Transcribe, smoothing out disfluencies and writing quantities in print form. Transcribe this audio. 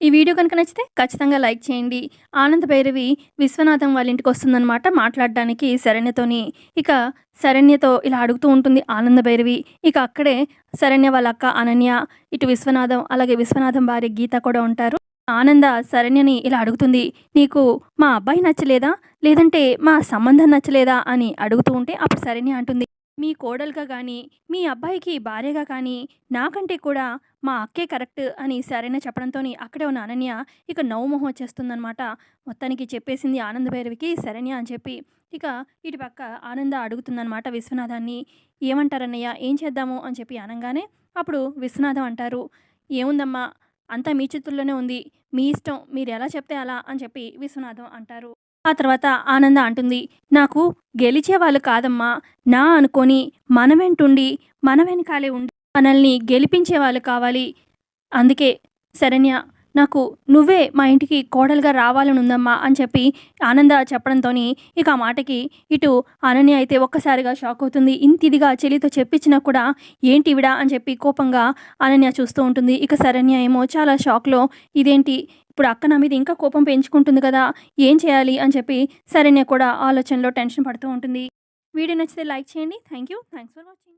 ఈ వీడియో కనుక నచ్చితే ఖచ్చితంగా లైక్ చేయండి. ఆనంద్ భైరవి విశ్వనాథం వాళ్ళ ఇంటికొస్తుందనమాట మాట్లాడడానికి శరణ్యతోని. ఇక శరణ్యతో ఇలా అడుగుతూ ఉంటుంది ఆనంద భైరవి. ఇక అక్కడే శరణ్య వాళ్ళ అక్క అనన్య, ఇటు విశ్వనాథం, అలాగే విశ్వనాథం భార్య గీత కూడా ఉంటారు. ఆనంద శరణ్యని ఇలా అడుగుతుంది. "నీకు మా అబ్బాయి నచ్చలేదా? లేదంటే మా సంబంధం నచ్చలేదా?" అని అడుగుతూ ఉంటే అప్పుడు శరణ్య అంటుంది, "మీ కోడలుగా గానీ, మీ అబ్బాయికి భార్యగా కానీ, నాకంటే కూడా మా అక్కే కరెక్ట్" అని శరణ్య చెప్పడంతోని అక్కడే ఉన్న అనన్య ఇక నవ్వుమొహం వచ్చేస్తుందనమాట. మొత్తానికి చెప్పేసింది ఆనంద భైరవికి శరణ్య అని చెప్పి. ఇక ఇటు పక్క ఆనంద అడుగుతుందనమాట విశ్వనాథాన్ని, "ఏమంటారన్నయ్య? ఏం చేద్దాము?" అని చెప్పి అనంగానే అప్పుడు విశ్వనాథం అంటారు, "ఏముందమ్మా, అంతా మీ చేతుల్లోనే ఉంది. మీ ఇష్టం. మీరెలా చెప్తే అలా" అని చెప్పి విశ్వనాథం అంటారు. ఆ తర్వాత ఆనంద అంటుంది, "నాకు గెలిచేవాళ్ళు కాదమ్మా, నా అనుకోని మన వెంటుండి, మన వెనకాలే ఉండి మనల్ని గెలిపించేవాళ్ళు కావాలి. అందుకే శరణ్య, నాకు నువ్వే మా ఇంటికి కోడలుగా రావాలనుందమ్మా" అని చెప్పి ఆనంద చెప్పడంతోని ఇక ఆ మాటకి ఇటు అనన్య అయితే ఒక్కసారిగా షాక్ అవుతుంది. ఇంత ఇదిగా చెల్లితో చెప్పించినా కూడా ఏంటివిడ అని చెప్పి కోపంగా అనన్య చూస్తూ ఉంటుంది. ఇక శరణ్య ఏమో చాలా షాక్‌లో, ఇదేంటి ఇప్పుడు అక్క నా మీద ఇంకా కోపం పెంచుకుంటుంది కదా! ఏం చేయాలి అని చెప్పి శరణ్య కూడా ఆలోచనలో టెన్షన్ పడుతూ ఉంటుంది. వీడియో నచ్చితే లైక్ చేయండి. Thank you. Thanks for watching.